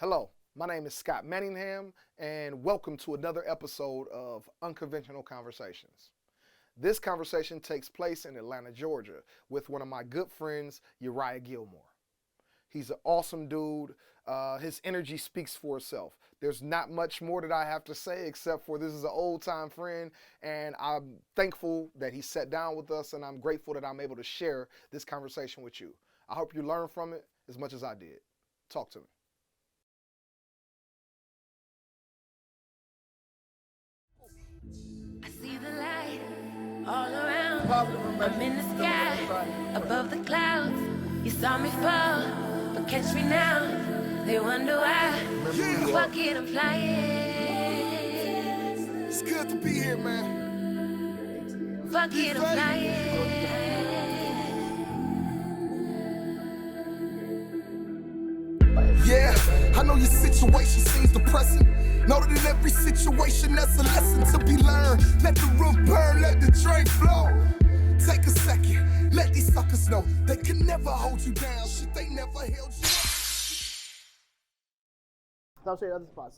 Hello, my name is Scott Manningham, and welcome to another episode of Unconventional Conversations. This conversation takes place in Atlanta, Georgia, with one of my good friends, Uriah Gilmore. He's an awesome dude. His energy speaks for itself. There's not much more that I have to say except for this is an old time friend, and I'm thankful that he sat down with us, and I'm grateful that I'm able to share this conversation with you. I hope you learn from it as much as I did. Talk to me. I see the light all around. I'm in the sky, above the clouds. You saw me fall, but catch me now. They wonder why. Fuck it, I'm flying. It's good to be here, man. Fuck it, I'm flying. Yeah, I know your situation seems depressing. Know that in every situation there's a lesson to be learned. Let the roof burn, let the drain flow. Take a second, let these suckers know they can never hold you down. Shit, they never held you up. I'll show you the other spot.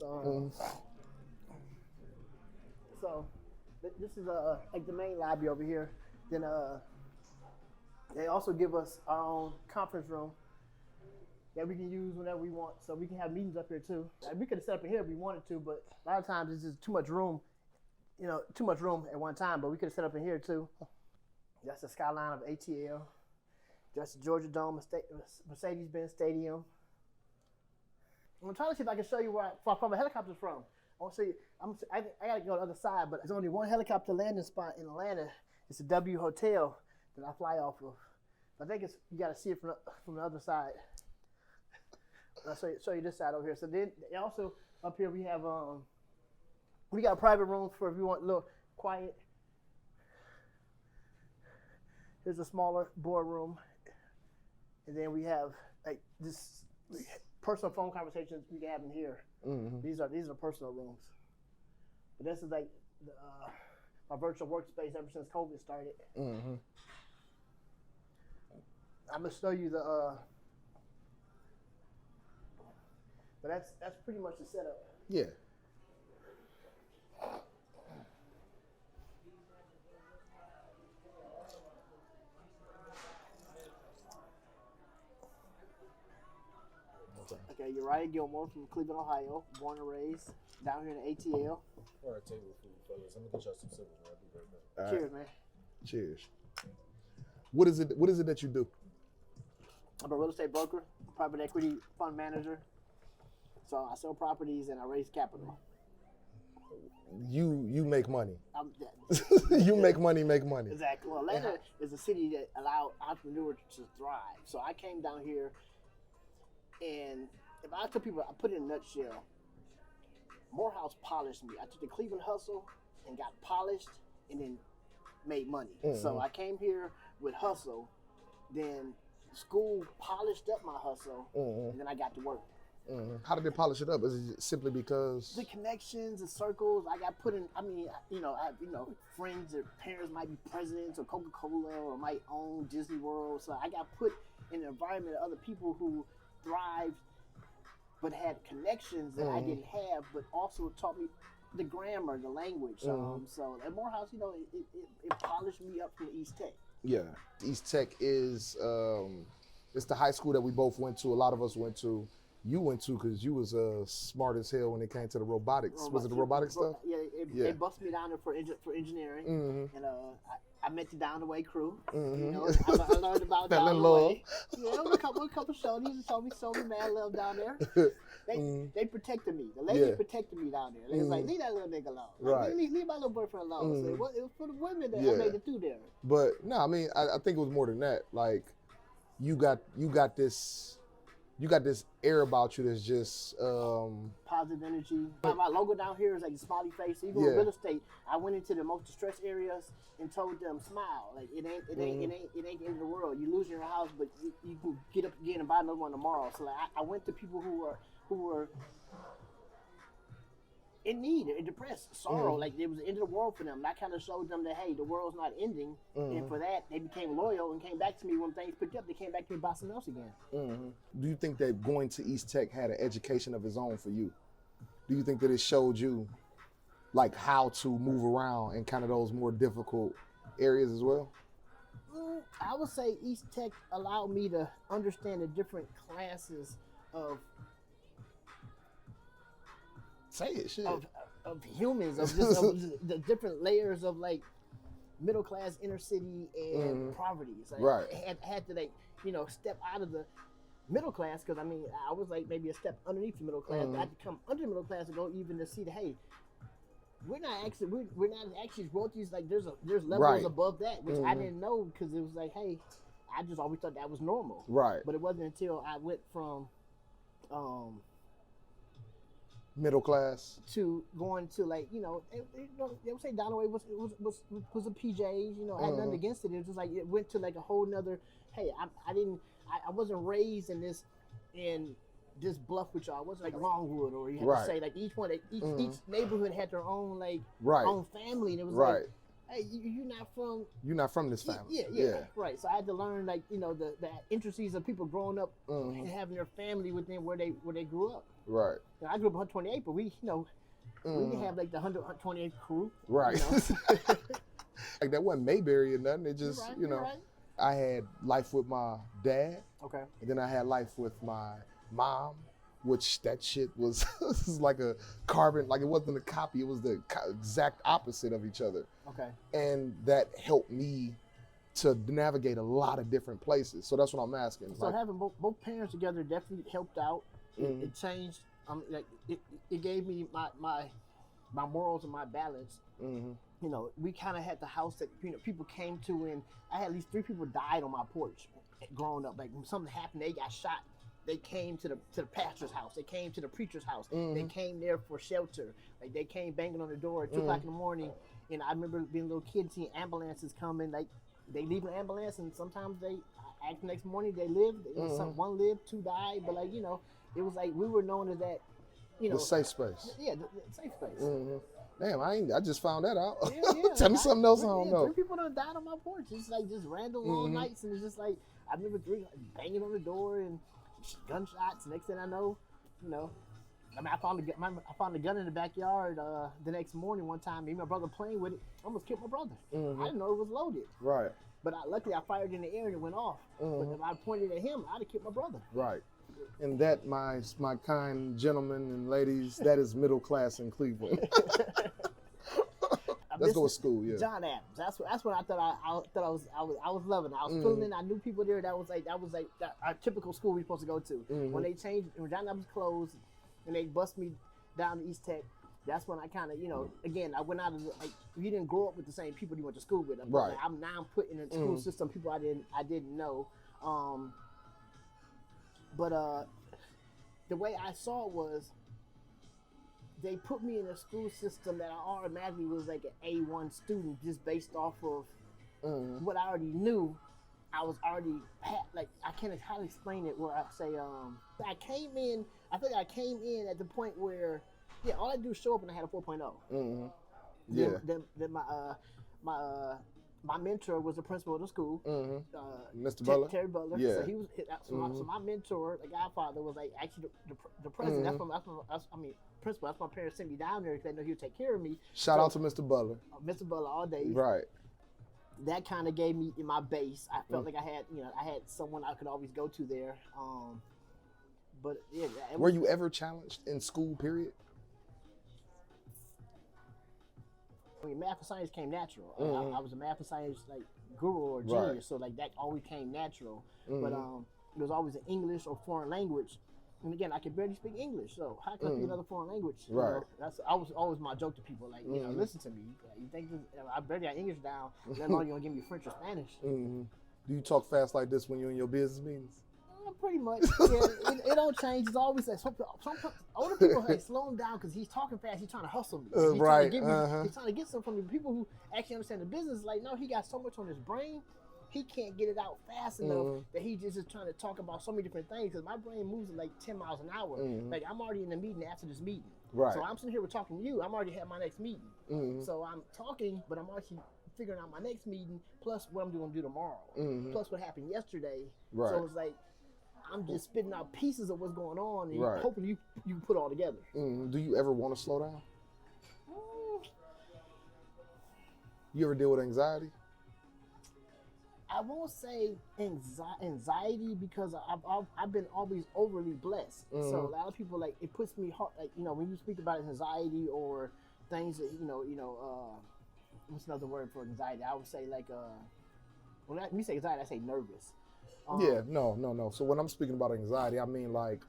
So this is like the main lobby over here. Then they also give us our own conference room that we can use whenever we want. So we can have meetings up here too. Like, we could have set up in here if we wanted to, but a lot of times it's just too much room. Too much room at one time. But we could have set up in here too. That's the skyline of ATL. That's the Georgia Dome, Mercedes-Benz Stadium. I'm trying to see if I can show you where the helicopter's from. I want to show you. I gotta go to the other side, but there's only one helicopter landing spot in Atlanta. It's the W Hotel that I fly off of. I think you gotta see it from the other side. I'll show you this side over here. So then also up here we have we got a private room for if you want a little quiet. Here's a smaller boardroom, and then we have like this personal phone conversations we can have in here. Mm-hmm. These are personal rooms. But this is like my virtual workspace ever since COVID started. Mm-hmm. I'm gonna show you the. But that's pretty much the setup. Yeah. Okay, Uriah Gilmore from Cleveland, Ohio, born and raised down here in the ATL. All right, table food, fellas. I'm gonna get y'all some cigarettes. I'll be right back. All Cheers, right. man. Cheers. What is it that you do? I'm a real estate broker, private equity fund manager. So I sell properties and I raise capital. You make money. I'm, You make money. Exactly. Well, Atlanta is a city that allows entrepreneurs to thrive. So I came down here, and if I tell people, I put it in a nutshell, Morehouse polished me. I took the Cleveland hustle and got polished and then made money. Mm-hmm. So I came here with hustle, then school polished up my hustle, and then I got to work. Mm-hmm. How did they polish it up? Is it simply because the connections, the circles I got put in? I mean, friends or parents might be presidents or Coca-Cola or might own Disney World. So I got put in an environment of other people who thrived, but had connections that I didn't have, but also taught me the grammar, the language. So at Morehouse, it polished me up from the East Tech. Yeah, East Tech is it's the high school that we both went to. A lot of us went to. You went to because you was smart as hell when it came to the robotics. Was it the robotics stuff? Yeah, they busted me down there for engineering, and I met the Down the Way crew. Mm-hmm. I learned about Down the Way. Yeah, there was a couple shorties that showed me mad love down there. They protected me. The lady protected me down there. They was like, leave that little nigga alone. Right. Leave my little boyfriend alone. So it was for the women that I made it through there. But no, I mean, I think it was more than that. Like, you got this air about you that's just positive energy. My logo down here is like the smiley face. So even with real estate, I went into the most distressed areas and told them smile. Like it ain't the end of the world. You losing your house, but you can get up again and buy another one tomorrow. So like I went to people who were it depressed, sorrow, like it was the end of the world for them. And I kind of showed them that, hey, the world's not ending, and for that, they became loyal and came back to me when things picked up. They came back to me about something else again. Do you think that going to East Tech had an education of its own for you? Do you think that it showed you like how to move around in kind of those more difficult areas as well? I would say East Tech allowed me to understand the different classes of of humans, of the different layers of like middle class, inner city, and poverty. So Right. I had to like, step out of the middle class, because I mean I was like maybe a step underneath the middle class. But I had to come under the middle class to go even to see that, hey, we're not actually royalties. Like there's levels Right. above that, which I didn't know, because it was like, hey, I just always thought that was normal. Right. But it wasn't until I went from Middle class. to going to like, they would say Donaway was a PJs, I had nothing against it. It was just like it went to like a whole nother, hey, I wasn't raised in this bluff with y'all. It wasn't like Longwood, or you had Right. to say like each neighborhood had their own like Right. own family, and it was Right. like, hey, you're You're not from this family. Yeah, right. So I had to learn like the intricacies of people growing up and having their family within where they grew up. Right. I grew up 128, but we didn't have like the 128 crew. Right. Like that wasn't Mayberry or nothing. It just, You're right. I had life with my dad, Okay. and then I had life with my mom, which that shit was like a carbon, like it wasn't a copy, it was the exact opposite of each other. Okay. And that helped me to navigate a lot of different places. So that's what I'm asking. So having both parents together definitely helped out. It changed. Like it gave me my morals and my balance. We kind of had the house that people came to, and I had at least 3 people died on my porch growing up. Like when something happened, they got shot. They came to the pastor's house. They came to the preacher's house. They came there for shelter. Like they came banging on the door at 2 o'clock in the morning. And I remember being a little kid seeing ambulances coming. Like they leave an ambulance, and sometimes the next morning they lived. One lived, 2 died. But like it was like we were known as that. the safe space. Yeah, the safe space. Damn, I just found that out. Yeah. Tell me something else I don't know. 3 people done died on my porch. It's like just random long nights, and it's just like I remember 3 banging on the door and gunshots. Next thing I know, I mean, I found the gun in the backyard the next morning one time. Me and my brother playing with it. I almost killed my brother. I didn't know it was loaded. Right. But luckily I fired in the air and it went off. But if I pointed at him, I'd have killed my brother. Right. And that, my kind gentlemen and ladies, that is middle class in Cleveland. Let's go to school, yeah. John Adams. That's what I thought I was loving. I was feeling it. I knew people there. That was like our typical school we were supposed to go to. When John Adams closed and they bust me down to East Tech, that's when I kind of, again, I went out of like, you didn't grow up with the same people you went to school with. Right. I'm put in a school system people I didn't know. But the way I saw it was, they put me in a school system that I automatically was like an A1 student just based off of what I already knew. I was already like, I can't how to explain it. Where I say I came in at the point where all I do is show up and I had a 4.0. Then my mentor was the principal of the school, Mr. Butler. Terry Butler. Yeah. So he was so my mentor, the godfather, was like actually the president. Principal. That's why my parents sent me down there, because they know he would take care of me. Shout out to Mr. Butler. Mr. Butler all day. Right. That kind of gave me in my base. I felt like I had someone I could always go to there. But yeah. Were you ever challenged in school, period? I mean, math and science came natural. I was a math and science like guru or genius, Right. so like that always came natural. But it was always an English or foreign language. And again, I could barely speak English, so how can I speak another foreign language? Right. That's always my joke to people. Like, listen to me. You think I barely got English down? Let alone you gonna give me French or Spanish? Do you talk fast like this when you're in your business meetings? Pretty much. Yeah, it don't change. It's always like some older people slow him down because he's talking fast. He's trying to hustle me. He's Right. Trying to he's trying to get something from me. People who actually understand the business, like, no, he got so much on his brain. he can't get it out fast enough that he just is trying to talk about so many different things because my brain moves at like 10 miles an hour. Like I'm already in the meeting after this meeting. Right. So I'm sitting here talking to you. I'm already had my next meeting. So I'm talking, but I'm actually figuring out my next meeting plus what I'm going to do tomorrow. Plus what happened yesterday. Right. So it's like I'm just spitting out pieces of what's going on and hoping you put it all together. Do you ever want to slow down? You ever deal with anxiety? I won't say anxiety because I've been always overly blessed. So a lot of people like it puts me hard. Like when you speak about anxiety or things that what's another word for anxiety? I would say like when you say anxiety, I say nervous. No. So when I'm speaking about anxiety, I mean like,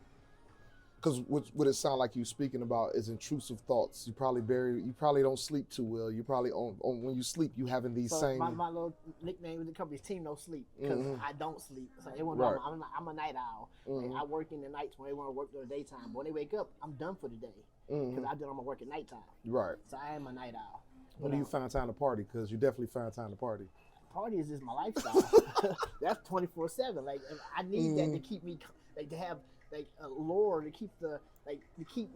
because what it sound like you speaking about is intrusive thoughts. You probably don't sleep too well. You probably when you sleep, you having these same. My little nickname with the company is Team No Sleep because I don't sleep. So everyone knows I'm a night owl. Like, I work in the nights when they want to work during the daytime. But when they wake up, I'm done for the day because I did all my work at nighttime. Right. So I am a night owl. When do you find time to party? Because you definitely find time to party. Party is just my lifestyle. That's 24/7. Like I need that to keep me to have like a lore to keep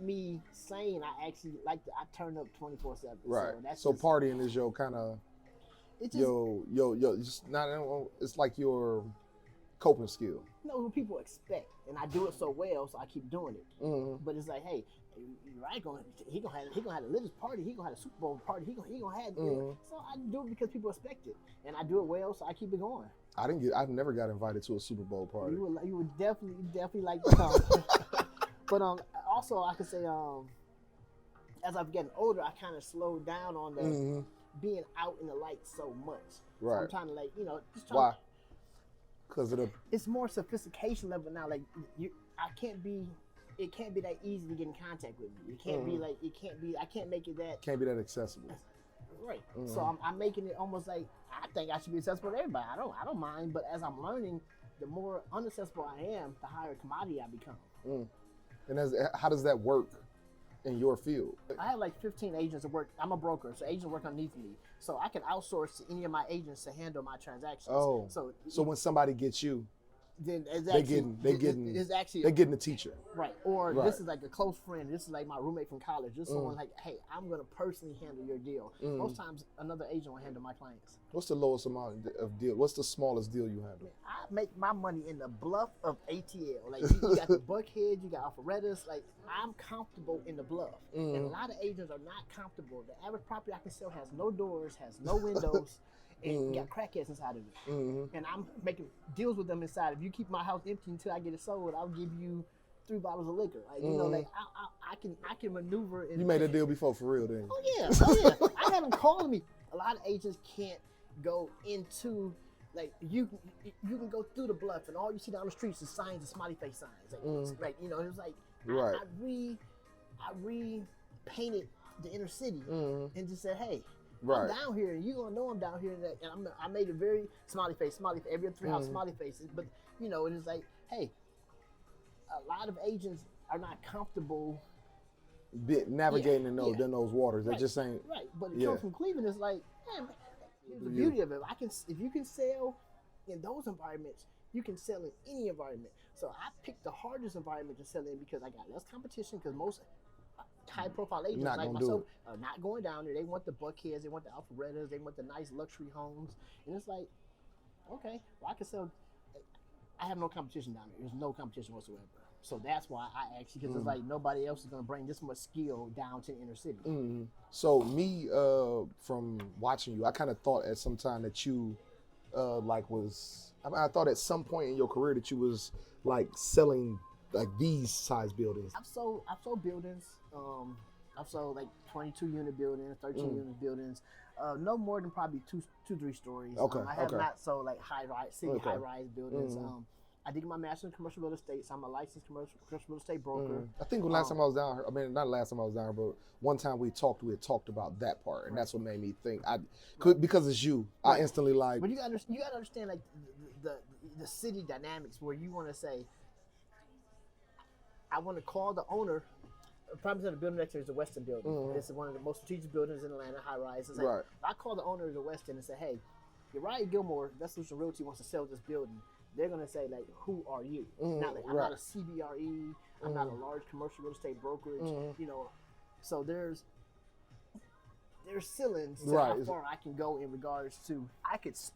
me sane. I actually I turn up 24/7. Right. So partying is your kind of just not. It's like your coping skill. No, what people expect, and I do it so well, so I keep doing it. But it's like, hey, Uriah he gonna have a religious party. He gonna have a Super Bowl party. He gonna have. So I do it because people expect it, and I do it well, so I keep it going. I've never got invited to a Super Bowl party. You would definitely like to come. But also I could say as I've gotten older, I kind of slowed down on the being out in the light so much. Right. So I'm trying to just why? Because of it's more sophistication level now. Like it can't be that easy to get in contact with me. It can't be like I can't make it that. Can't be that accessible. Right. So I'm making it almost like I think I should be accessible to everybody. I don't mind, but as I'm learning, the more unaccessible I am, the higher commodity I become. And how does that work in your field? I have like 15 agents that work. I'm a broker, so agents work underneath me. So I can outsource to any of my agents to handle my transactions. Oh. So when somebody gets you, then they're getting a teacher. Right. Or this is like a close friend. This is like my roommate from college. This is someone like, hey, I'm going to personally handle your deal. Most times another agent will handle my clients. What's the lowest amount of deal? What's the smallest deal you handle? I make my money in the bluff of ATL. Like you got the Buckhead, you got Alpharettas. Like I'm comfortable in the bluff. And a lot of agents are not comfortable. The average property I can sell has no doors, has no windows. And got crackheads inside of it. And I'm making deals with them inside. If you keep my house empty until I get it sold, I'll give you 3 bottles of liquor. Like I can maneuver. And you made a deal before for real, then? Oh yeah. I had them calling me. A lot of agents can't go into like you can go through the bluff and all you see down the streets is signs and smiley face signs. Like it was like I repainted the inner city and just said, hey. I'm down here, and you gonna know I'm down here, and I made a very smiley face. Every 3 house smiley faces. But it is like, hey, a lot of agents are not comfortable navigating in those waters. They just ain't right. But it comes from Cleveland. It's like, man, here's the beauty of it. If you can sell in those environments, you can sell in any environment. So I picked the hardest environment to sell in because I got less competition. Because most high-profile agents like myself are not going down there. They want the Buckheads, they want the Alpharettas, they want the nice luxury homes, and it's like, okay, well I can sell. I have no competition down there. There's no competition whatsoever. So that's why I actually, because it's like nobody else is going to bring this much skill down to the inner city. So me, from watching you, I kind of thought at some time that you, I thought at some point in your career that you was like selling like these size buildings. I've sold buildings. I've sold like 22 unit buildings, 13 unit buildings. No more than probably 2-3 stories. Okay. I have not sold like high rise buildings. I did my master's in commercial real estate, so I'm a licensed commercial real estate broker. I think last time I was down here, I mean, not last time I was down here, but one time we had talked about that part, and that's what made me think. Because it's you, I instantly like. But you gotta understand like the city dynamics where you want to say, I want to call the owner. The problem is the building next to is the Westin building. This is one of the most strategic buildings in Atlanta, high rise. Like, if I call the owner of the Westin and say, hey, Uriah Gilmore, Resolution Realty wants to sell this building, they're gonna say like, "Who are you?" Not like, I'm not a CBRE. I'm not a large commercial real estate brokerage. You know, so there's ceilings to how far I can go in regards to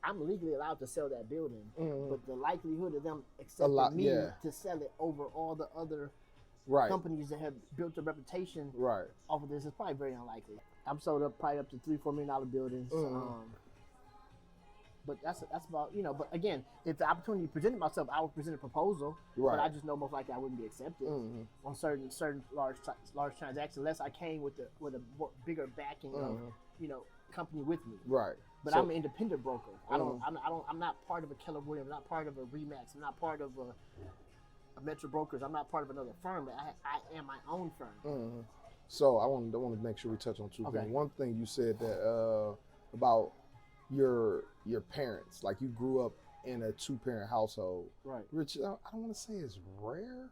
I'm legally allowed to sell that building, but the likelihood of them accepting me to sell it over all the other companies that have built a reputation off of this is probably very unlikely. I'm sold up probably up to $3-4 million buildings. But that's about, you know, but again, if the opportunity presented myself, I would present a proposal, but I just know most likely I wouldn't be accepted on certain large transactions unless I came with a more bigger backing of, you know, company with me. Right. But so, I'm an independent broker. I'm not part of a Keller Williams. I'm not part of a Remax. I'm not part of a Metro Brokers. I'm not part of another firm. I am my own firm. So I want to make sure we touch on two things. One thing you said that about your parents, like you grew up in a 2-parent household. Right. Rich, I don't want to say it's rare,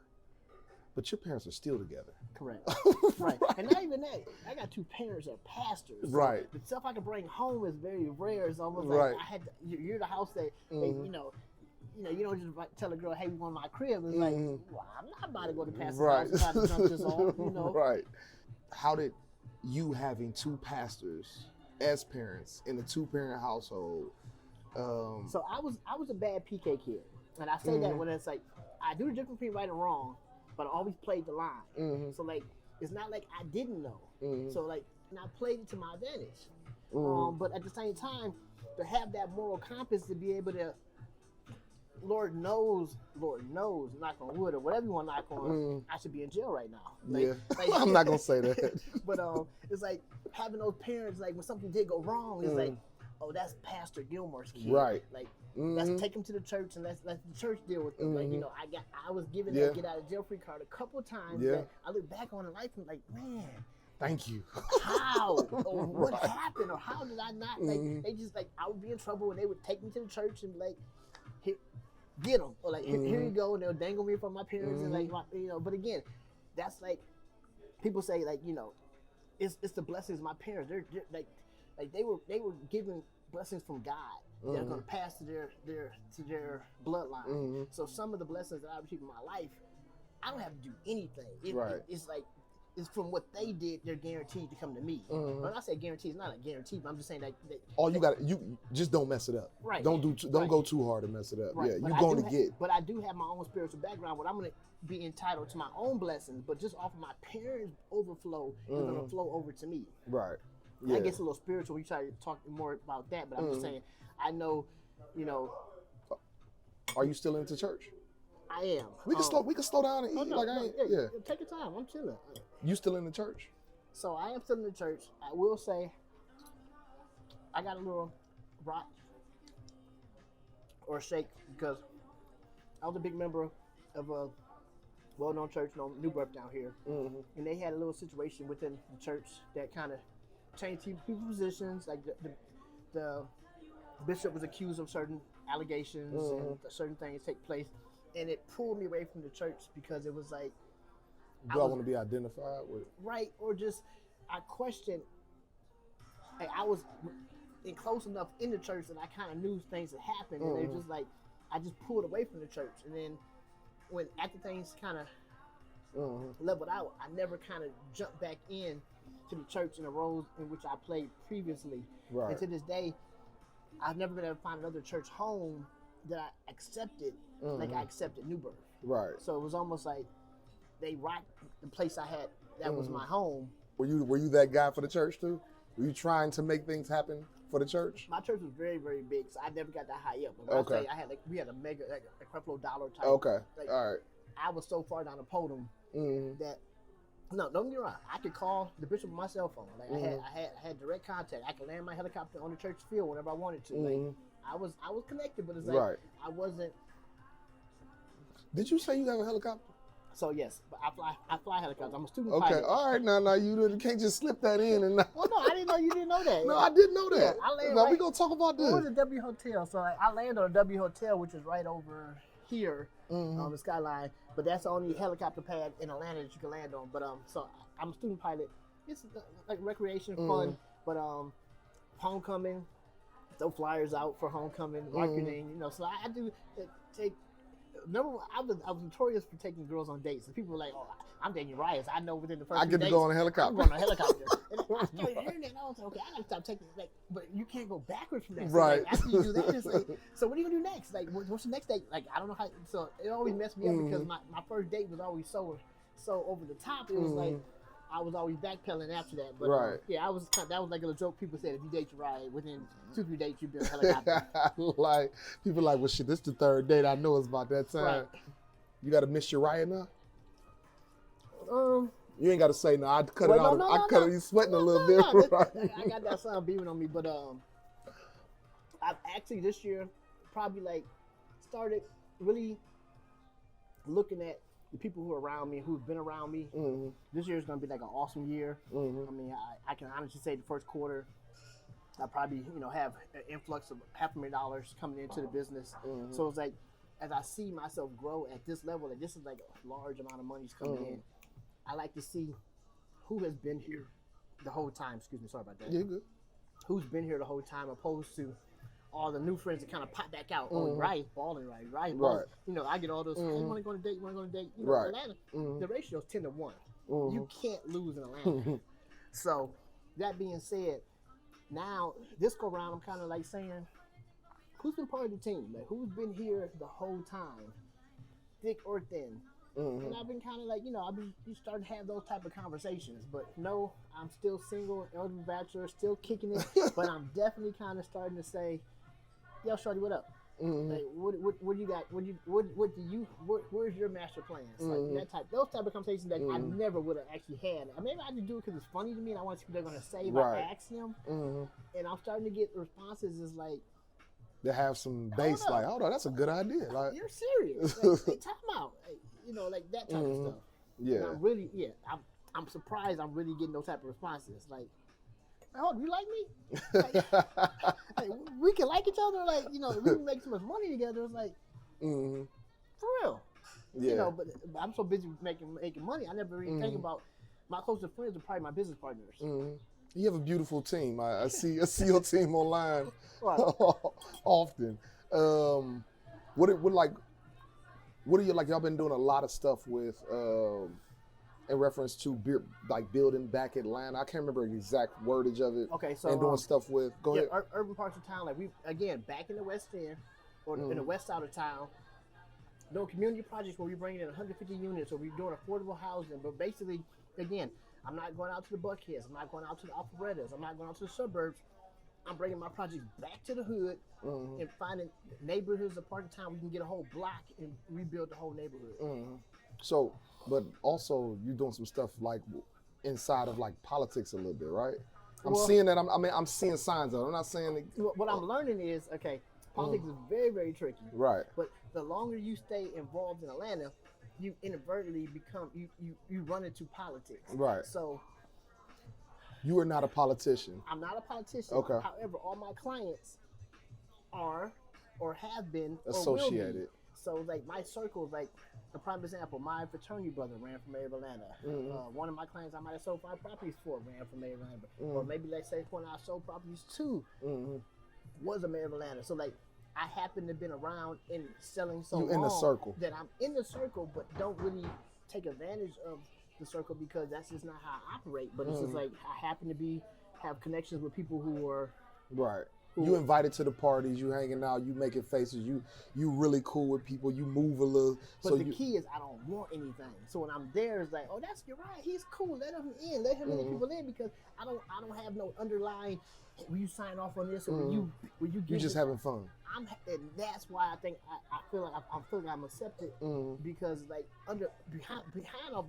but your parents are still together. Correct. Right. And not even that. I got 2 parents that are pastors. So right. The stuff I can bring home is very rare. It's almost like you're the house that they, you know, you don't just tell a girl, "Hey, we want my crib." It's like, well, I'm not about to go to pastor's house and try to jump this off, you know. Right. How did you having 2 pastors as parents in a 2-parent household? So I was a bad PK kid, and I say that when it's like I do the difference between right and wrong, but I always played the line. So like it's not like I didn't know. So like, and I played it to my advantage. But at the same time, to have that moral compass to be able to, Lord knows, knock on wood or whatever you want to knock on, I should be in jail right now. Like, I'm not gonna say that. But it's like having those parents, like when something did go wrong, it's like, oh, that's Pastor Gilmore's kid. Right. Like, let's take him to the church and let the church deal with him. Like, you know, I was given that get out of jail free card a couple of times. That I look back on in life and like, man, thank you. How? Or what happened? Or how did I not? Like, they just like, I would be in trouble and they would take me to the church and be like, here, get them. Or like, here you go. And they'll dangle me from my parents and like, you know. But again, that's like, people say like, you know, it's the blessings of my parents. They're like they were given blessings from God that are going to pass to their bloodline. So some of the blessings that I received in my life, I don't have to do anything. It's like, it's from what they did, they're guaranteed to come to me. When I say guaranteed, it's not a guarantee, but I'm just saying that all you got, you just don't mess it up. Right. Don't go too hard to mess it up. Right. Yeah, you're going to get. But I do have my own spiritual background where I'm going to be entitled to my own blessings, but just off of my parents' overflow, it's going to flow over to me. Right. Yeah. That gets a little spiritual when you try to talk more about that, but I'm just saying, I know, you know. Are you still into church? I am. We can slow down and eat. Take your time. I'm chilling. You still in the church? So I am still in the church. I will say, I got a little rock or shake because I was a big member of a well-known church, New Birth down here, and they had a little situation within the church that kind of changed people's positions. Like the bishop was accused of certain allegations and certain things take place, and it pulled me away from the church because it was like, do I want to be identified with? Right, or just I questioned. Like I was close enough in the church that I kind of knew things had happened, and they're just like, I just pulled away from the church, and then when after things kind of leveled out, I never kind of jumped back in to the church in the roles in which I played previously. Right. And to this day, I've never been able to find another church home that I accepted like I accepted New Birth. Right. So it was almost like they rocked the place I had that was my home. Were you that guy for the church too? Were you trying to make things happen for the church? My church was very, very big, so I never got that high up. But when I say we had a mega, like a $2 type. Okay. Like, all right. I was so far down the podium that no, don't get me wrong. I could call the bishop on my cell phone. Like I had direct contact. I could land my helicopter on the church field whenever I wanted to. Like I was connected, but it's like I wasn't. Did you say you have a helicopter? So yes, but I fly helicopters. I'm a student pilot. Okay, all right, now you can't just slip that in and. Well, no, I didn't know you didn't know that. No, I didn't know that. Yeah, now we gonna talk about this. It was a W Hotel, so I landed on a W Hotel, which is right over here on the skyline. But that's the only helicopter pad in Atlanta that you can land on. But so I'm a student pilot. It's like recreation, fun. But homecoming, throw flyers out for homecoming, marketing. You know, so I do take. Remember, I was notorious for taking girls on dates, and people were like, "Oh, I'm dating Uriah. So I know within the first I few get to dates, go on a helicopter. I'm going on a helicopter." And I started hearing that, and I was like, "Okay, I gotta stop taking like." But you can't go backwards from that. So, Right. Like, after you do that, it's like, so what are you gonna do next? Like, what's the next date? Like, I don't know how. So it always messed me up because my first date was always so over the top. It was like I was always backpedaling after that. But Right. yeah, that was like a joke. People said if you date Uriah within 2-3 dates, you've been on a helicopter. Like people like, well, shit, this the third date. I know it's about that time. Right. You got to miss Uriah now. Um. You ain't got to say no. I cut Well, it out. no, I cut no. it. You sweating a little No, bit. no, Right? I got that sun beaming on me, but I've actually this year probably like started really looking at the people who are around me, who've been around me. This year is going to be like an awesome year. I mean, I can honestly say the first quarter, I probably have an influx of $500,000 coming into the business. So it's like, as I see myself grow at this level, like this is like a large amount of money's coming in. I like to see who has been here the whole time. Excuse me, sorry about that. Yeah, good. Who's been here the whole time, opposed to all the new friends that kind of pop back out. Oh, Uriah's balling, Uriah's balling. I get all those. Hey, you want to go on a date? You want to go on a date? Right. Atlanta, the ratio is 10-1. You can't lose in Atlanta. So that being said, now this go round, I'm kind of like saying, who's been part of the team? Like, who's been here the whole time, thick or thin? And I've been kind of like, you starting to have those type of conversations. But no, I'm still single, elderly bachelor, still kicking it. But I'm definitely kind of starting to say, yo, shorty, what up? Like, what you got? Where's your master plans? Like those type of conversations that I never would have actually had. Maybe I just do it because it's funny to me and I want to see what they're going to say if I ask them. And I'm starting to get responses is like, to have some base, like, hold on, that's a good idea. Like, you're serious. Like time out. Like that type of stuff. Yeah. And I'm really, I'm surprised I'm really getting those type of responses. Like, oh, do you like me? Like, we can like each other. Like, we make so much money together. It's like, for real. Yeah. But I'm so busy making money. I never really think about my closest friends are probably my business partners. You have a beautiful team. I see your team online often. What are you like? Y'all been doing a lot of stuff with in reference to building back Atlanta. I can't remember the exact wordage of it. Okay, so and doing stuff with. Go ahead. Urban parts of town. Like we again back in the West End or in the west side of town. Doing community projects where we bring in 150 units, or we're doing affordable housing. But basically, again, I'm not going out to the Buckheads. I'm not going out to the Alpharettas. I'm not going out to the suburbs. I'm bringing my projects back to the hood and finding neighborhoods, a part of town we can get a whole block and rebuild the whole neighborhood. So, but also you're doing some stuff like inside of like politics a little bit, right? I'm seeing that. I'm seeing signs of it. I'm not saying that. What I'm learning is, okay, politics is very, very tricky. Right. But the longer you stay involved in Atlanta, you inadvertently become, you run into politics. Right. So you are not a politician. I'm not a politician. Okay. However, all my clients are or have been associated. Or will be. So like my circle, like a prime example, my fraternity brother ran for mayor of Atlanta. One of my clients I might have sold 5 properties for ran for mayor of Atlanta. Or maybe let's say when I sold properties to was a mayor of Atlanta. So like I happen to have been around and selling so long in the circle. that I'm in the circle, but don't really take advantage of the circle because that's just not how I operate. But it's just like I happen to have connections with people who are right. You invited to the parties, you hanging out, you making faces, you really cool with people, you move a little. But the key is I don't want anything. So when I'm there, it's like, oh, that's Uriah. He's cool. Let him in. Let him let people in because I don't have no underlying. Will you sign off on this or will you give? You just having fun. And that's why I think I feel like I'm accepted because like behind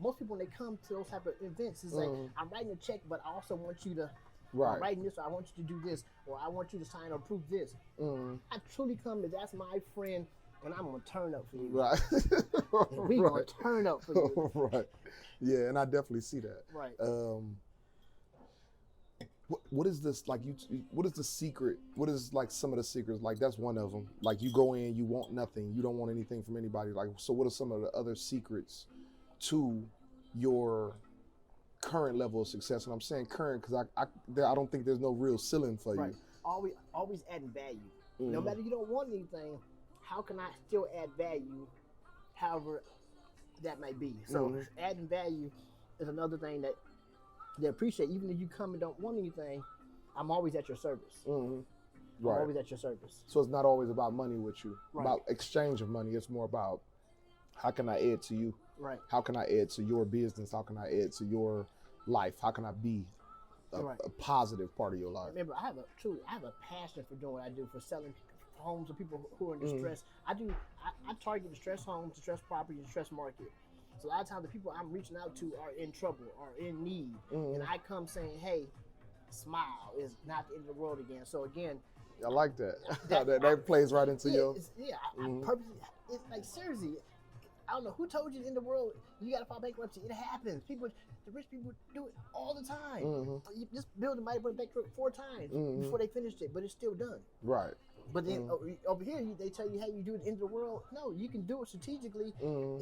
most people when they come to those type of events, it's like I'm writing a check, but I also want you to. Right. I'm writing this, or I want you to do this, or I want you to sign or approve this. I truly come to that's my friend, and I'm gonna turn up for you. Right. And we gonna turn up for you. Right. Yeah, and I definitely see that. Right. What is this like? What is the secret? What is like some of the secrets? Like that's one of them. Like you go in, you want nothing, you don't want anything from anybody. Like so, what are some of the other secrets to your current level of success? And I'm saying current because I don't think there's no real ceiling for you. Right. always adding value. No matter you don't want anything, how can I still add value, however that may be? So adding value is another thing that they appreciate. Even if you come and don't want anything, I'm always at your service. Right. I'm always at your service. So it's not always about money with you, Right. about exchange of money. It's more about how can I add to you? Right. How can I add to your business? How can I add to your life? How can I be a positive part of your life? Remember, I have a passion for doing what I do, for selling homes to people who are in distress. I target distress homes, distress property, distress market. So a lot of times the people I'm reaching out to are in trouble, are in need, and I come saying, "Hey, smile, it's not the end of the world again." So again, I like that. that plays right into your. I purposely. It's like seriously. I don't know who told you in the world you got to file bankruptcy. It happens. The rich people do it all the time. You just building might went bankrupt 4 times before they finished it, but it's still done. Right. But then over here, they tell you, hey, you do it in the world. No, you can do it strategically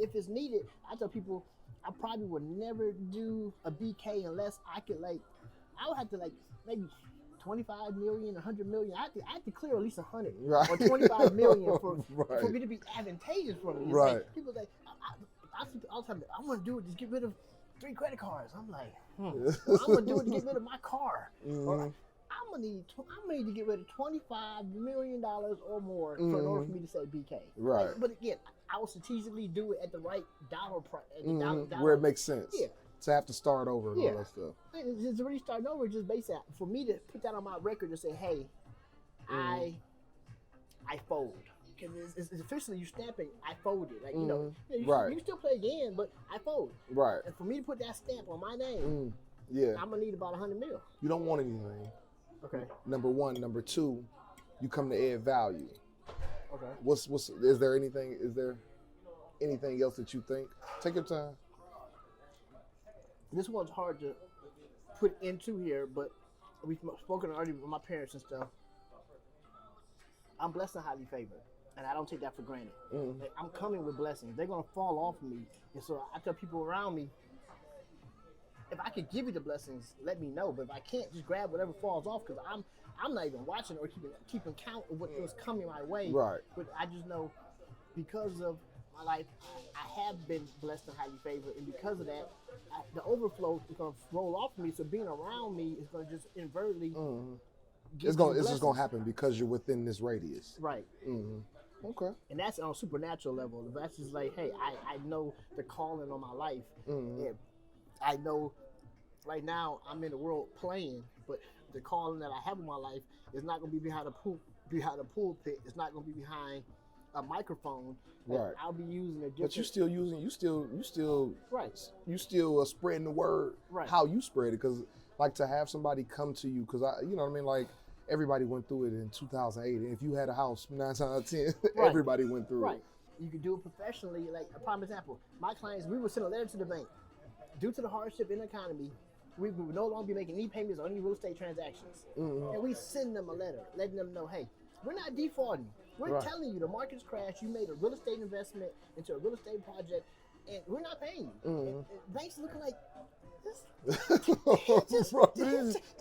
if it's needed. I tell people, I probably would never do a BK unless I could I would have to maybe 25 million, 100 million. I have to clear at least 100 or 25 million for me to be advantageous for me. It's like, people say, I see all the time, I want to do it, just get rid of 3 credit cards. I'm like, I'm going to do it to get rid of my car. Or I'm gonna need to get rid of $25 million or more in order for me to say BK. Right. But again, I will strategically do it at the right dollar price. Where it makes sense. Yeah. To have to start over and all that stuff. It's really starting over, just based out. For me to put that on my record and say, hey, I fold. Because it's officially you stamping, I folded. Like, you can still play again, but I fold. Right. And for me to put that stamp on my name, I'm going to need about 100 mil. You don't want anything. Okay. Number 1. Number 2, you come to add value. Okay. Is there anything else that you think? Take your time. This one's hard to put into here, but we've spoken already with my parents and stuff. I'm blessed and highly favored, and I don't take that for granted. Like, I'm coming with blessings. They're going to fall off of me. And so I tell people around me, if I could give you the blessings, let me know. But if I can't, just grab whatever falls off, because I'm not even watching or keeping count of what was coming my way. Right. But I just know because of my life, I have been blessed and highly favored, and because of that, the overflow is going to roll off of me. So being around me is going to just inadvertently. It's just going to happen because you're within this radius. Right. Okay. And that's on a supernatural level. That's just like, hey, I know the calling on my life. And I know right now I'm in the world playing, but the calling that I have in my life is not going to be behind a pulpit. It's not going to be behind a microphone. Right. I'll be using a different. But you still spreading the word. Right. How you spread it, because like to have somebody come to you, because you know what I mean, like everybody went through it in 2008, and if you had a house 9 times out of 10, everybody went through it. You can do it professionally. Like a prime example, my clients, we would send a letter to the bank. Due to the hardship in the economy, we would no longer be making any payments on any real estate transactions. And we send them a letter letting them know, hey, we're not defaulting. We're telling you the market's crashed. You made a real estate investment into a real estate project, and we're not paying you. And banks looking like, did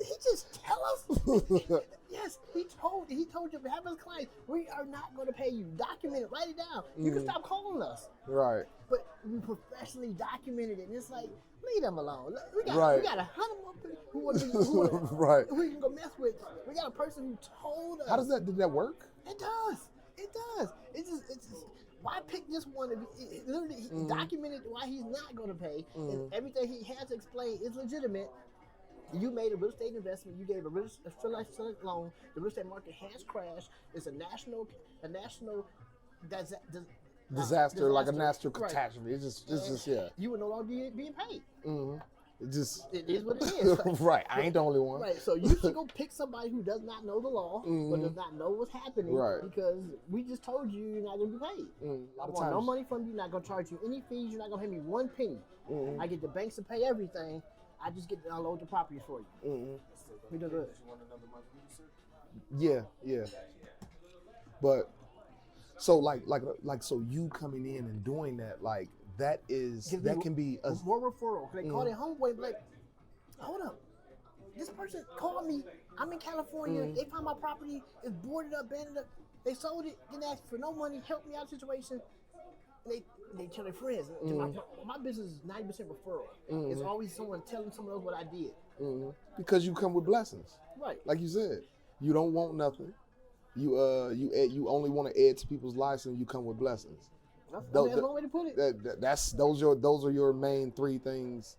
he just tell us? Yes, he told you, have his clients, we are not going to pay you. Document it, write it down. You can stop calling us. Right. But we professionally documented it, and it's like, leave them alone. We got 100 more people who we can go mess with. We got a person who told us. Did that work? It does. It's just why pick this one? Literally, he documented why he's not going to pay, and everything he has to explain is legitimate. You made a real estate investment. You gave a real estate loan. The real estate market has crashed. It's a national disaster, like a natural catastrophe. It's just You will no longer be being paid. It is what it is. Right. I ain't the only one. Right. So you should go pick somebody who does not know the law or does not know what's happening. Right. Because we just told you you're not going to be paid. I want no money from you. Not going to charge you any fees. You're not going to pay me 1 penny. I get the banks to pay everything. I just get to unload the properties for you. We do good. Yeah. But so so you coming in and doing that, like that can be a more referral. They call their homeboy and be like, hold up. this person called me. I'm in California. They found my property. It's boarded up, banded up. They sold it. Didn't ask for no money. Helped me out of the situation. They tell their friends. My business is 90% referral. It's always someone telling someone else what I did. Because you come with blessings. Right. Like you said, you don't want nothing. You only want to add to people's lives, and you come with blessings. That's one way to put it. Those are your main three things.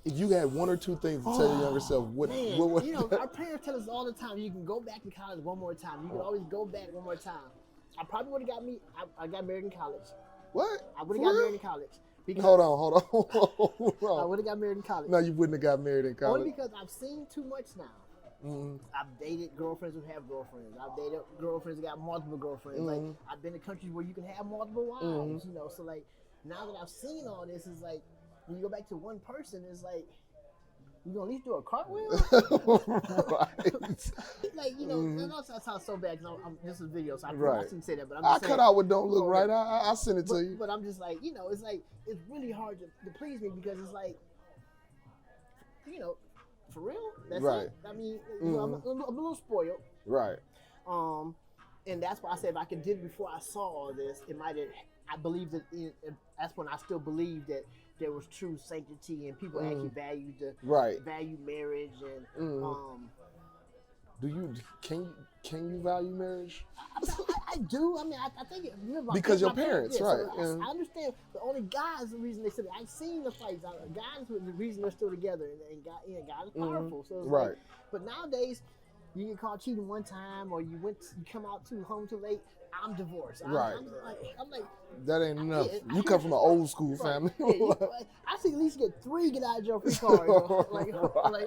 If you had one or two things to tell your younger self, what would our parents tell us all the time, you can go back to college one more time. You can always go back one more time. I probably would have got me. I got married in college. What? I would have got married in college. Hold on. I would have got married in college. No, you wouldn't have got married in college. Only because I've seen too much now. I've dated girlfriends who have girlfriends. I've dated girlfriends who got multiple girlfriends. Like I've been to countries where you can have multiple wives. So like now that I've seen all this, it's like when you go back to one person, it's like you gonna at least do a cartwheel. Right. Like that sounds so bad because this is video, so I shouldn't say that. But I'm just I cut out what don't look right. I send it to you. But I'm just like it's like it's really hard to please me because it's like for real. That's right. it. I mean, I'm a little spoiled. Right. And that's why I said if I could did it before I saw all this, it might have. I believe that that's when I still believe that there was true sanctity and people actually valued value marriage and can you value marriage? I do. I mean, I think because your parents, right? So I understand. But only God is the reason they said it. I've seen the fights. God is the reason they're still together, and God is powerful. So it's right. Like, but nowadays, you get caught cheating one time, or you come out home too late. I'm divorced. Right. I'm like that ain't enough. You come from an old school family. I think at least get 3 get out of jail free cards. Like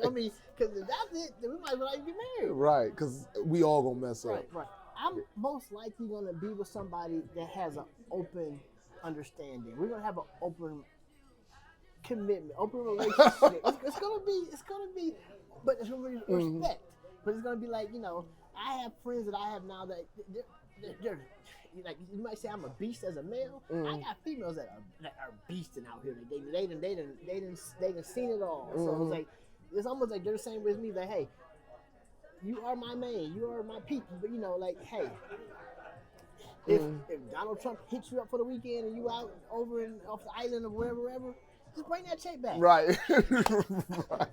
I mean, because if that's it, then we might as well not get married. Right, because we all gonna mess up. Right. I'm most likely gonna be with somebody that has an open understanding. We're gonna have an open commitment, open relationship. it's gonna be, but it's gonna be respect. But it's gonna be like I have friends that I have now that they're like you might say I'm a beast as a male. I got females that are beasting out here. They done seen it all. So it's like it's almost like they're the same with me. Like, hey, you are my man, you are my people. But like, hey, if Donald Trump hits you up for the weekend and you out over off the island or wherever, just bring that check back. Right. Right.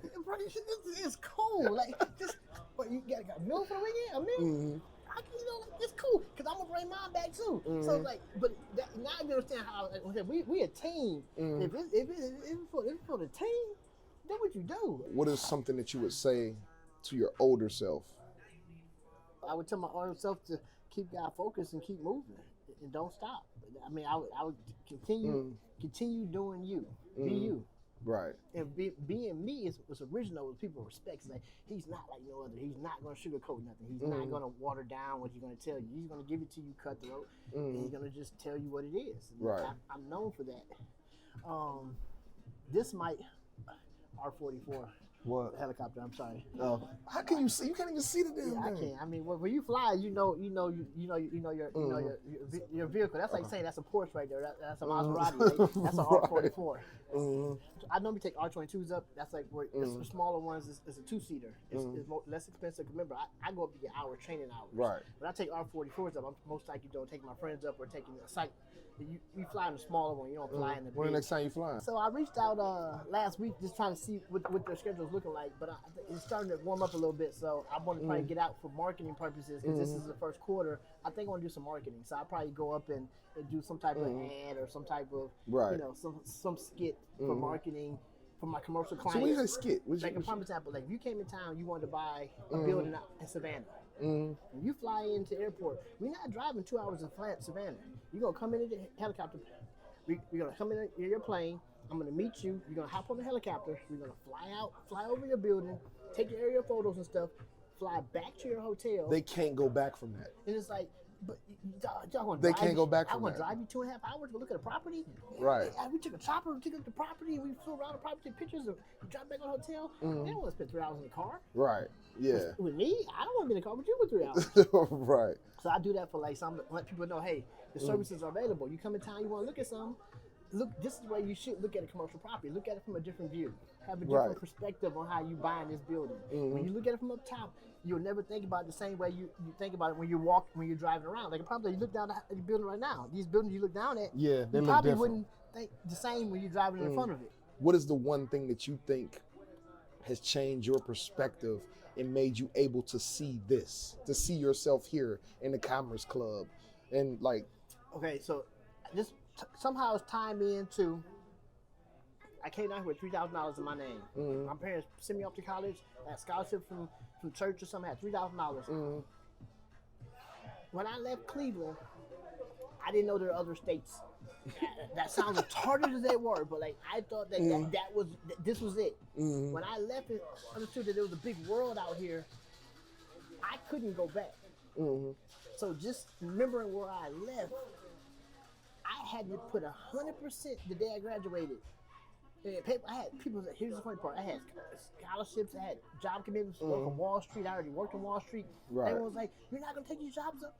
It's cool. Like just. But you got a meal for the weekend? A meal? It's cool because I'm gonna bring mine back too. So like, but now you understand how we a team. If it's for the team, then what you do? What is something that you would say to your older self? I would tell my older self to keep God focused and keep moving and don't stop. I mean, I would continue doing you, be you. Right. And being me is original with people respect. It's like he's not like no other. He's not going to sugarcoat nothing. He's not going to water down what he's going to tell you. He's going to give it to you cutthroat, and he's going to just tell you what it is. Right. I'm known for that. This might R44. What? Helicopter. I'm sorry. How can you see? You can't even see the damn thing. I can't. I mean, when you fly, you know your vehicle. That's like saying that's a Porsche right there. That's a Maserati. Right? That's an R44. I normally take R22s up. That's like where the smaller ones is a 2-seater. It's less expensive. Remember, I go up to get hours, training hours. Right. When I take R44s up, I'm most likely don't take my friends up or taking a site. You fly in the smaller one. You don't fly in the big. When the next time you flying? So I reached out last week just trying to see what their schedule's looking like, but it's starting to warm up a little bit. So I want to try to get out for marketing purposes because this is the first quarter. I think I want to do some marketing. So I'll probably go up and do some type of ad or some type of some skit for marketing for my commercial clients. So when you say skit, like a prime example, like if you came in town, you wanted to buy a building out in Savannah. When you fly into the airport, we're not driving 2 hours to fly at Savannah. You're going to come into the helicopter. We're going to come in your plane. I'm going to meet you. You're going to hop on the helicopter. We're going to fly over your building, take your aerial photos and stuff, fly back to your hotel. They can't go back from that. And it's like, but y'all going to They can't go back from that. I'm going to drive you 2.5 hours to look at a property. Right. We took a chopper, we took up the property, we flew around the property, took pictures, and we drive back on the hotel. They don't want to spend 3 hours in the car. Right. Yeah. With me, I don't want to be in the car with you for 3 hours. Right. So I do that for like let people know, hey, the services are available. You come in town, you want to look at something. Look, this is where you should look at a commercial property. Look at it from a different view. have a different Right. perspective on how you buying this building. When you look at it from up top, you'll never think about it the same way you think about it when you're driving around. Like probably you look down at the building right now. These buildings you look down at, Yeah, they you look probably different. wouldn't think the same when you're driving in front of it. What is the one thing that you think has changed your perspective and made you able to see this, to see yourself here in the Commerce Club, and like, Okay, so this somehow it's tied me into. I came down here with $3,000 in my name. My parents sent me off to college. I had a scholarship from church or something. I had $3,000. When I left Cleveland, I didn't know there were other states. That sounds retarded as they were, but like I thought that this was it. When I left, it understood that there was a big world out here. I couldn't go back. So just remembering where I left, I had to put 100% the day I graduated. I had people. Here's the funny part. I had scholarships. I had job commitments to work on Wall Street. I already worked on Wall Street. Right. Everyone was like, "You're not gonna take these jobs up."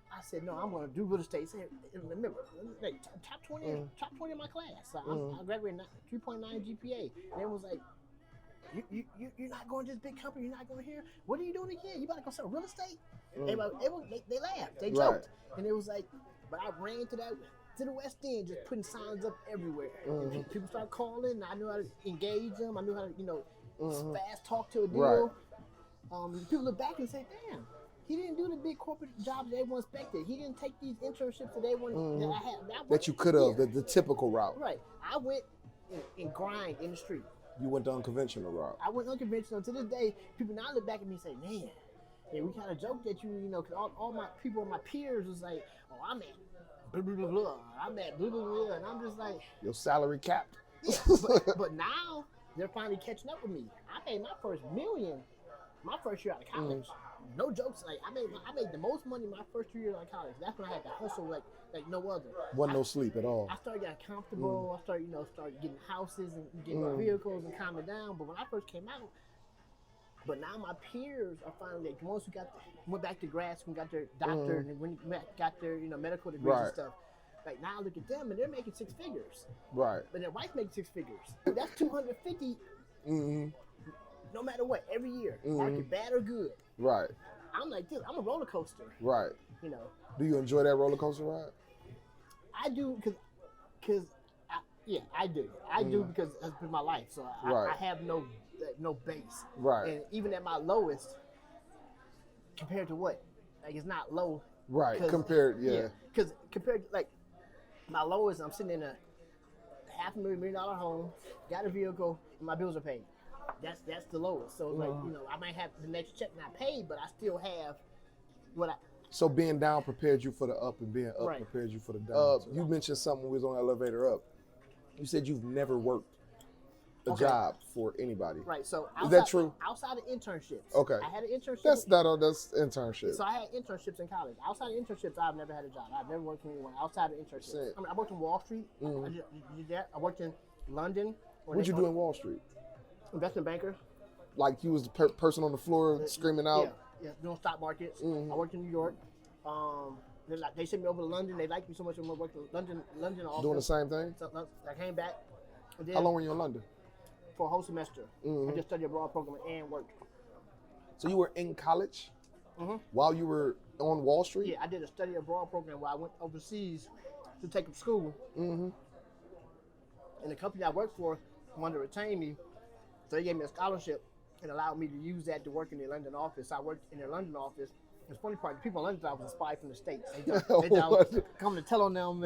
I said, "No, I'm gonna do real estate." Remember, like, top 20, top 20 in my class. So I graduated 3.9 GPA. And everyone was like, "You're not going to this big company. You're not going here. What are you doing again? You about to go sell real estate?" They laughed. They joked, and it was like, but I ran to the West End, just putting signs up everywhere. And people started calling. I knew how to engage them. I knew how to, fast talk to a deal. People look back and say, "Damn, he didn't do the big corporate jobs that everyone expected. He didn't take these internships that everyone that I had." that you could have, the typical route. Right. I went and grind in the street. You went the unconventional route. I went unconventional. To this day, people now look back at me and say, "Man, we kind of joked at you, because all my people, my peers was like, oh, I'm at blah, blah, blah, blah. I'm at blah, blah, blah." And I'm just like, Your salary capped. yeah. But now they're finally catching up with me. I made my first million my first year out of college. No jokes. Like I made the most money my first 2 years out of college. That's when I had to hustle like no other. Wasn't no sleep at all. I started getting comfortable. I started getting houses and getting vehicles and calming down. But when I first came out, but now my peers are finally like the ones who went back to grad school, got their doctor, and got their medical degrees and stuff. Like now, look at them, and they're making six figures. Right. But their wife makes six figures. That's 250. No matter what, every year, market bad or good. Right. I'm like this. I'm a roller coaster. Right. Do you enjoy that roller coaster ride? I do because I do. I do because that's been my life. So I have no base. Right. And even at my lowest, compared to what, like it's not low. Right. Compared, yeah. Because compared to like my lowest, I'm sitting in a $500,000 million home, got a vehicle, and my bills are paid. That's the lowest. So like I might have the next check not paid, but I still have what I. So being down prepared you for the up, and being up prepared you for the down. You mentioned something when we was on the elevator up. You said you've never worked a job for anybody. Right. So is that true? Outside of internships. Okay. I had an internship. That's internship. So I had internships in college. Outside of internships, I've never had a job. I've never worked for anyone outside of internships. I mean, I worked in Wall Street. I did that. I worked in London. What'd you do in Wall Street? Investment banker. Like you was the person on the floor screaming out? Yeah, doing stock markets. I worked in New York. They sent me over to London. They liked me so much. I'm working in London office. Doing the same thing? So I came back. How long were you in London? For a whole semester. I just studied abroad program and worked. So you were in college while you were on Wall Street? Yeah, I did a study abroad program where I went overseas to take up school. And the company I worked for wanted to retain me, so they gave me a scholarship and allowed me to use that to work in their London office. I worked in their London office. The funny part, the people in London was spied from the States. They thought come to tell on them.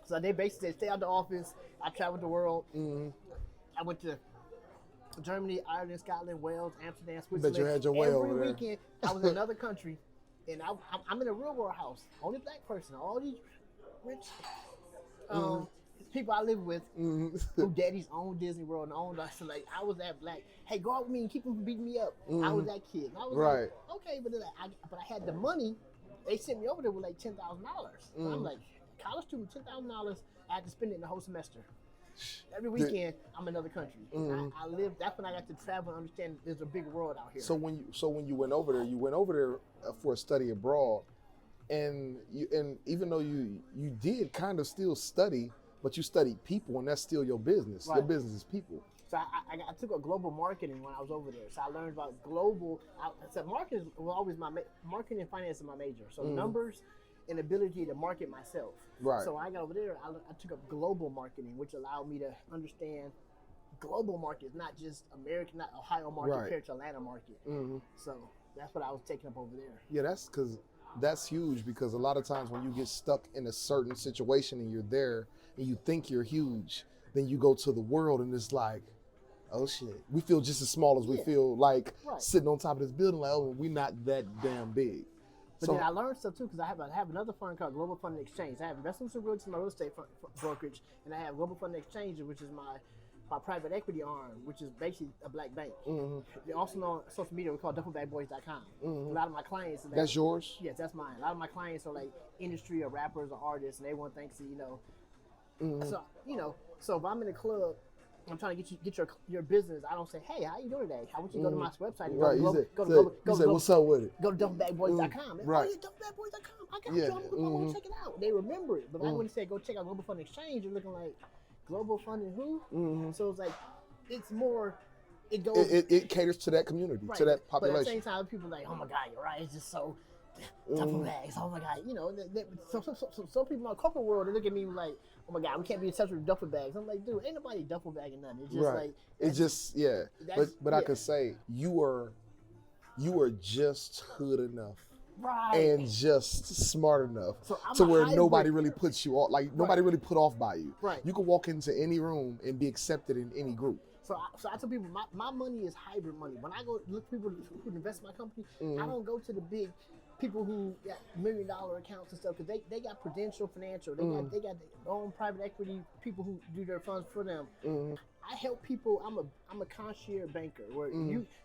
So they basically stay out the office. I traveled the world. I went to Germany, Ireland, Scotland, Wales, Amsterdam, Switzerland. Bet you had your way over there. Every weekend, I was in another country, and I'm in a real world house. Only black person. All these rich people I live with, who daddies own Disney World and own us. So like I was that black. Hey, go out with me and keep them from beating me up. I was that kid. And I was like, okay, but then but I had the money. They sent me over there with like $10,000. So I'm like, college student, $10,000. I had to spend it in the whole semester. Every weekend, I'm in another country. I live. That's when I got to travel and understand there's a big world out here. So when you went over there, for a study abroad, and even though you did kind of still study, but you studied people, and that's still your business. Your business is people. So I took a global marketing when I was over there. So I learned about global. So marketing was always marketing and finance is my major. So numbers and ability to market myself. Right. So I got over there. I took up global marketing, which allowed me to understand global markets, not just American, not Ohio market compared to Atlanta market. So that's what I was taking up over there. Yeah, that's huge because a lot of times when you get stuck in a certain situation and you're there and you think you're huge, then you go to the world and it's like, oh shit, we feel just as small as we feel like sitting on top of this building. Like, oh, we're not that damn big. But then I learned stuff too because I have another fund called Global Fund and Exchange. I have investments in realty, my real estate brokerage, and I have Global Fund and Exchange, which is my private equity arm, which is basically a black bank. They also know on social media we call duffelbagboys.com. A lot of my clients. That's yours? Yes, that's mine. A lot of my clients are like industry or rappers or artists, and everyone thinks that, So if I'm in a club, I'm trying to get your business. I don't say, hey, how you doing today? I want you to go to my website and go what's up with it? Go to duffelbagboys.com. Right. Oh, yeah, duffelbagboys.com. I got you. I'm going to check it out. They remember it. But I wouldn't say go check out Global Fund Exchange. You're looking like, Global Fund and who? So it's like, it's more, it goes. It caters to that community, to that population. But at the same time, people are like, oh my God, you're right. It's just so duffel bags. Oh my God. Some people in the corporate world, they look at me like, oh my God, we can't be in touch with duffel bags. I'm like, dude, ain't nobody duffel bagging nothing. It's just like. It's just, But I could say, you are just hood enough. And just smart enough to where nobody really puts you off, like nobody really put off by you. Right. You can walk into any room and be accepted in any group. So I tell people my money is hybrid money. When I go look for people who invest in my company, I don't go to the big people who got $1 million accounts and stuff because they got Prudential Financial. They got their own private equity people who do their funds for them. I help people. I'm a concierge banker where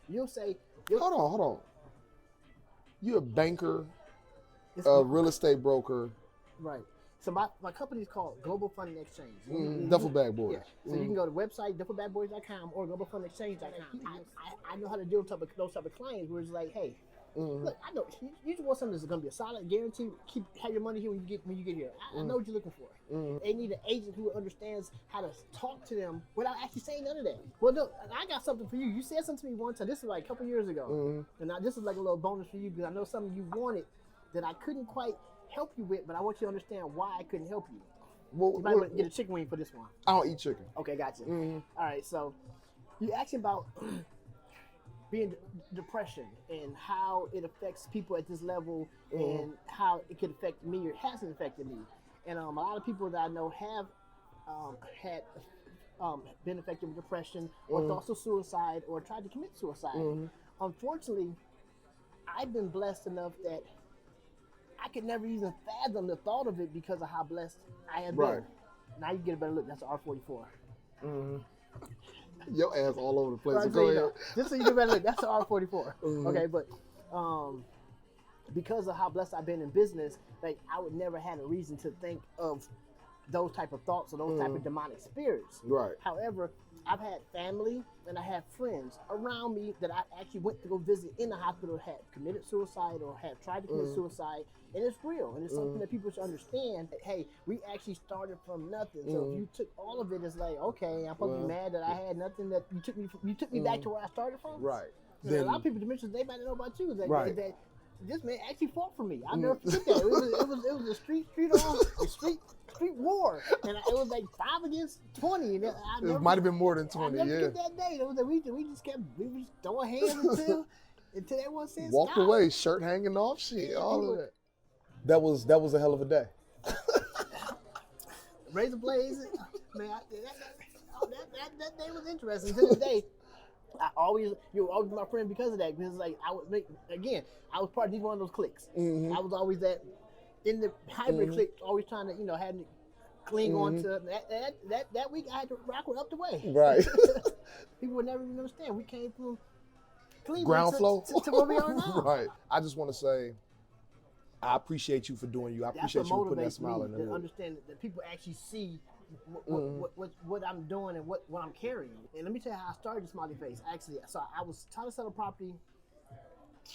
you'll say hold on. You're a banker, a real estate broker. Right. So my company is called Global Fund and Exchange. Duffel Bag Boys. Yeah. So you can go to the website, duffelbagboys.com or globalfundexchange.com. I know how to deal with those type of clients where it's like, hey, look, I know you just want something that's going to be a solid guarantee. Have your money here when you get here. I know what you're looking for. They need an agent who understands how to talk to them without actually saying none of that. Well, look, I got something for you. You said something to me one time. This was like a couple years ago, and now this is like a little bonus for you because I know something you wanted that I couldn't quite help you with, but I want you to understand why I couldn't help you. You might want to get a chicken wing for this one. I don't eat chicken. Okay, gotcha. All right, so you asked about being depression and how it affects people at this level and how it could affect me or hasn't affected me. And a lot of people that I know have been affected with depression or thoughts of suicide or tried to commit suicide. Unfortunately, I've been blessed enough that I could never even fathom the thought of it because of how blessed I have been. Now you get a better look. That's an R44. Your ass all over the place. Right, So go ahead. Just so you get a better look. That's an R44. Okay, but because of how blessed I've been in business, like I would never had a reason to think of those type of thoughts or those type of demonic spirits. Right. However, I've had family and I have friends around me that I actually went to go visit in the hospital, had committed suicide or had tried to commit suicide, and it's real. And it's something that people should understand that, hey, we actually started from nothing. So if you took all of it, it's like, okay, I'm supposed to be mad that I had nothing, that you took me back to where I started from. Right. Then, a lot of people dimensions they might not know about you. That this man actually fought for me. I'll never forget that. It was a street war, and it was like 5 against 20. And It might have been more than 20. I never forget that day. It was like we just throwing hands until everyone said walked stop. away, shirt hanging off, shit, all of that. That was a hell of a day. Razor blades, man. That day was interesting. To this day, you were always my friend because of that. Because like I was part of one of those cliques. I was always in the hybrid clique, always trying to had to cling on to that week. I had to rock with Up the Way. Right. People would never even understand. We came from Cleveland ground flow to where we are now. Right. I just want to say, I appreciate you for doing you. I appreciate you for putting that smile in there. To understand that people actually see what I'm doing and what I'm carrying. And let me tell you how I started the smiley face. Actually, so I was trying to sell a property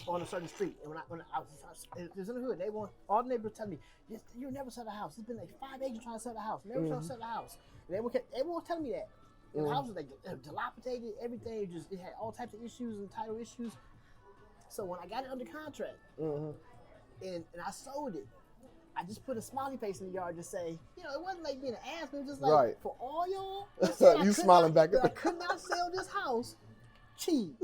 on a certain street, and when I was it was in the hood, all the neighbors telling me, "You'll never sell a house. It's been like 5 agents trying to sell a house. Never trying to sell a house." And everyone was telling me that. And the house was like dilapidated, everything. Just it had all types of issues and title issues. So when I got it under contract and I sold it, I just put a smiley face in the yard to say, you know, it wasn't like being an ass, but it was just like for all y'all, You smiling back at I could not sell this house. Cheese.